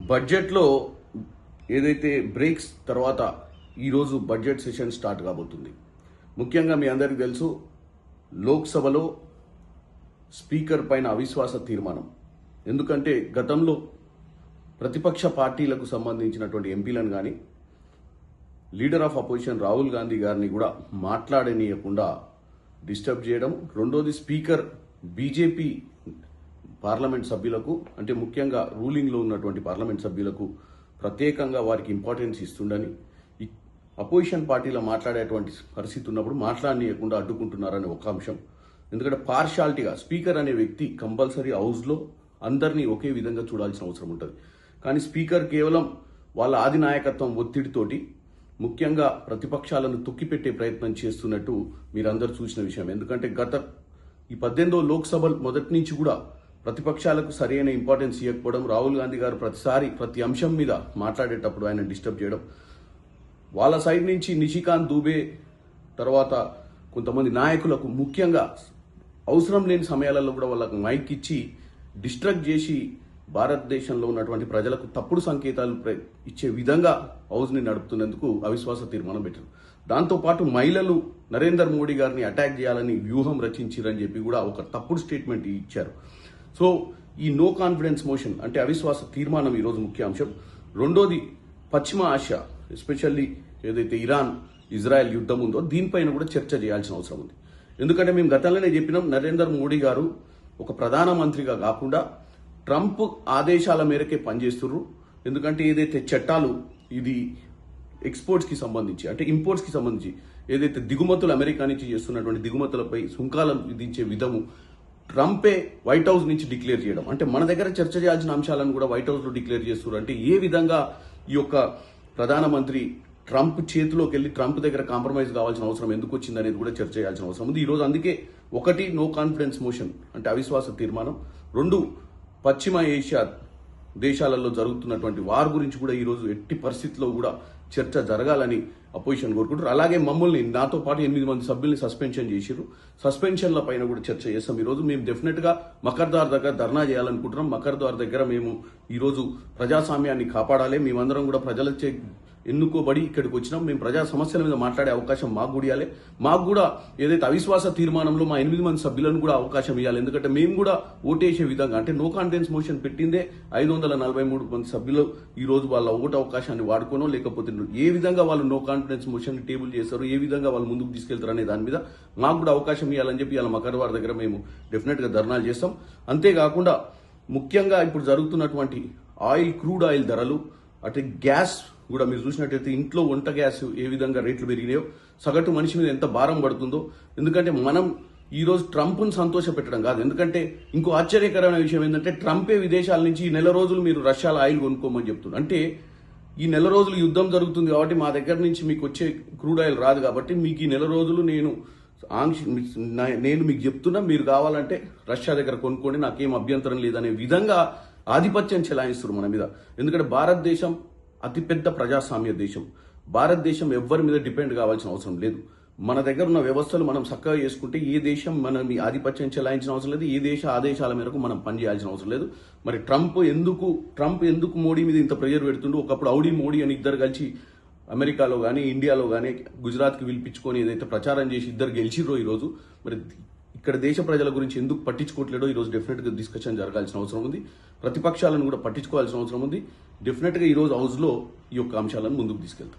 బడ్జెట్లో ఏదైతే బ్రేక్స్ తర్వాత ఈరోజు బడ్జెట్ సెషన్ స్టార్ట్ కాబోతుంది. ముఖ్యంగా మీ అందరికీ తెలుసు, లోక్సభలో స్పీకర్ పైన అవిశ్వాస తీర్మానం. ఎందుకంటే గతంలో ప్రతిపక్ష పార్టీలకు సంబంధించినటువంటి ఎంపీలను కానీ leader of opposition Rahul Gandhi గారిని కూడా మాట్లాడనీయకుండా డిస్టర్బ్ చేయడం. రెండోది, స్పీకర్ బీజేపీ పార్లమెంట్ సభ్యులకు, అంటే ముఖ్యంగా రూలింగ్లో ఉన్నటువంటి పార్లమెంట్ సభ్యులకు ప్రత్యేకంగా వారికి ఇంపార్టెన్స్ ఇస్తుండని, అపోజిషన్ పార్టీలో మాట్లాడేటువంటి పరిస్థితి ఉన్నప్పుడు మాట్లాడనీయకుండా అడ్డుకుంటున్నారనే ఒక అంశం. ఎందుకంటే పార్షాలిటీగా స్పీకర్ అనే వ్యక్తి కంపల్సరీ హౌస్లో అందరినీ ఒకే విధంగా చూడాల్సిన అవసరం ఉంటుంది. కానీ స్పీకర్ కేవలం వాళ్ళ ఆధినాయకత్వం ఒత్తిడితోటి ముఖ్యంగా ప్రతిపక్షాలను తొక్కిపెట్టే ప్రయత్నం చేస్తున్నట్టు మీరందరూ చూసిన విషయం. ఎందుకంటే గత ఈ 18వ లోక్సభ మొదటి నుంచి కూడా ప్రతిపక్షాలకు సరైన ఇంపార్టెన్స్ ఇవ్వకపోవడం, రాహుల్ గాంధీ గారు ప్రతి అంశం మీద మాట్లాడేటప్పుడు ఆయన డిస్టర్బ్ చేయడం, వాళ్ళ సైడ్ నుంచి నిషికాంత్ దూబే తర్వాత కొంతమంది నాయకులకు ముఖ్యంగా అవసరం లేని సమయాలలో కూడా వాళ్ళకు మైక్ ఇచ్చి డిస్ట్రాక్ట్ చేసి భారతదేశంలో ఉన్నటువంటి ప్రజలకు తప్పుడు సంకేతాలు ఇచ్చే విధంగా హౌస్ని నడుపుతున్నందుకు అవిశ్వాస తీర్మానం పెట్టారు. దాంతోపాటు మహిళలు నరేందర్ మోడీ గారిని అటాక్ చేయాలని వ్యూహం రచించారని చెప్పి కూడా ఒక తప్పుడు స్టేట్మెంట్ ఇచ్చారు. సో ఈ నో కాన్ఫిడెన్స్ మోషన్ అంటే అవిశ్వాస తీర్మానం ఈరోజు ముఖ్య అంశం. రెండోది, పశ్చిమ ఆసియా, ఎస్పెషల్లీ ఏదైతే ఇరాన్ ఇజ్రాయెల్ యుద్ధం ఉందో దీనిపైన కూడా చర్చ చేయాల్సిన అవసరం ఉంది. ఎందుకంటే మేము గతంలోనే చెప్పినాం, నరేందర్ మోడీ గారు ఒక ప్రధానమంత్రిగా కాకుండా ట్రంప్ ఆదేశాల మేరకే పనిచేస్తున్నారు. ఎందుకంటే ఏదైతే చట్టాలు ఇది ఎక్స్పోర్ట్స్కి సంబంధించి, అంటే ఇంపోర్ట్స్కి సంబంధించి ఏదైతే దిగుమతులు అమెరికా నుంచి చేస్తున్నటువంటి దిగుమతులపై సుంకాలను విధించే విధము ట్రంపే వైట్ హౌస్ నుంచి డిక్లేర్ చేయడం, అంటే మన దగ్గర చర్చ చేయాల్సిన అంశాలను కూడా వైట్ హౌస్ లో డిక్లేర్ చేస్తున్నారు. అంటే ఏ విధంగా ఈ యొక్క ప్రధానమంత్రి ట్రంప్ చేతిలోకి వెళ్ళి ట్రంప్ దగ్గర కాంప్రమైజ్ కావాల్సిన అవసరం ఎందుకు వచ్చింది అనేది కూడా చర్చ చేయాల్సిన అవసరం ఉంది. ఈరోజు అందుకే ఒకటి, నో కాన్ఫిడెన్స్ మోషన్ అంటే అవిశ్వాస తీర్మానం. రెండు, పశ్చిమ ఏషియా దేశాలలో జరుగుతున్నటువంటి వార్ గురించి కూడా ఈరోజు ఎట్టి పరిస్థితుల్లో కూడా చర్చ జరగాలని అపోజిషన్ కోరుకుంటారు. అలాగే మమ్మల్ని, నాతో పాటు 8 మంది సభ్యుల్ని సస్పెన్షన్ చేసిరు. సస్పెన్షన్ల పైన కూడా చర్చ చేస్తాం. ఈరోజు మేము డెఫినెట్ గా మకర్దార్ దగ్గర ధర్నా చేయాలనుకుంటున్నాం. మకర్దార్ దగ్గర మేము ఈరోజు ప్రజాస్వామ్యాన్ని కాపాడాలి. మేమందరం కూడా ప్రజలచే ఎన్నుకోబడి ఇక్కడికి వచ్చినాం. మేము ప్రజా సమస్యల మీద మాట్లాడే అవకాశం మాకు కూడా ఇవ్వాలి. మాకు కూడా ఏదైతే అవిశ్వాస తీర్మానంలో మా 8 మంది సభ్యులను కూడా అవకాశం ఇవ్వాలి. ఎందుకంటే మేము కూడా ఓటేసే విధంగా, అంటే నో కాన్ఫిడెన్స్ మోషన్ పెట్టిందే 543 మంది సభ్యులు ఈ రోజు వాళ్ళ ఓటు అవకాశాన్ని వాడుకోనో, లేకపోతే ఏ విధంగా వాళ్ళు నో కాన్ఫిడెన్స్ మోషన్ టేబుల్ చేస్తారు, ఏ విధంగా వాళ్ళు ముందుకు తీసుకెళ్తారు అనే దాని మీద మాకు కూడా అవకాశం ఇవ్వాలని చెప్పి ఇలా మకర్వార్ దగ్గర మేము డెఫినెట్ గా ధర్నాలు చేస్తాం. అంతేకాకుండా ముఖ్యంగా ఇప్పుడు జరుగుతున్నటువంటి క్రూడ్ ఆయిల్ ధరలు, అంటే గ్యాస్ కూడా మీరు చూసినట్టయితే ఇంట్లో వంట గ్యాస్ ఏ విధంగా రేట్లు పెరిగినాయో, సగటు మనిషి మీద ఎంత భారం పడుతుందో. ఎందుకంటే మనం ఈ రోజు ట్రంప్ను సంతోష పెట్టడం కాదు. ఎందుకంటే ఇంకో ఆశ్చర్యకరమైన విషయం ఏంటంటే ట్రంపే విదేశాల నుంచి ఈ నెల రోజులు మీరు రష్యాలో ఆయిల్ కొనుక్కోమని చెప్తున్నారు. అంటే ఈ నెల రోజులు యుద్ధం జరుగుతుంది కాబట్టి మా దగ్గర నుంచి మీకు వచ్చే క్రూడ్ ఆయిల్ రాదు కాబట్టి మీకు ఈ నెల రోజులు నేను మీకు చెప్తున్నా, మీరు కావాలంటే రష్యా దగ్గర కొనుక్కోండి, నాకేం అభ్యంతరం లేదనే విధంగా ఆధిపత్యం చెలాయిస్తారు మన మీద. ఎందుకంటే భారతదేశం అతిపెద్ద ప్రజాస్వామ్య దేశం. భారతదేశం ఎవ్వరి మీద డిపెండ్ కావాల్సిన అవసరం లేదు. మన దగ్గర ఉన్న వ్యవస్థలు మనం చక్కగా చేసుకుంటే ఏ దేశం మన ఆధిపత్యం చెలాయించిన అవసరం లేదు, ఏ దేశ ఆదేశాల మేరకు మనం పనిచేయాల్సిన అవసరం లేదు. మరి ట్రంప్ ఎందుకు మోడీ మీద ఇంత ప్రెజర్ పెడుతుండో, ఒకప్పుడు ఔడీ మోడీ అని ఇద్దరు కలిసి అమెరికాలో కానీ ఇండియాలో కానీ గుజరాత్కి పిలిపించుకొని ఏదైతే ప్రచారం చేసి ఇద్దరు గెలిచిర్రో ఈరోజు, మరి ఇక్కడ దేశ ప్రజల గురించి ఎందుకు పట్టించుకోవట్లేడో ఈరోజు డెఫినెట్ గా డిస్కషన్ జరగాల్సిన అవసరం ఉంది. ప్రతిపక్షాలను కూడా పట్టించుకోవాల్సిన అవసరం ఉంది. డెఫినెట్ గా ఈరోజు హౌస్ లో ఈ యొక్క అంశాలను ముందుకు తీసుకెళ్తాం.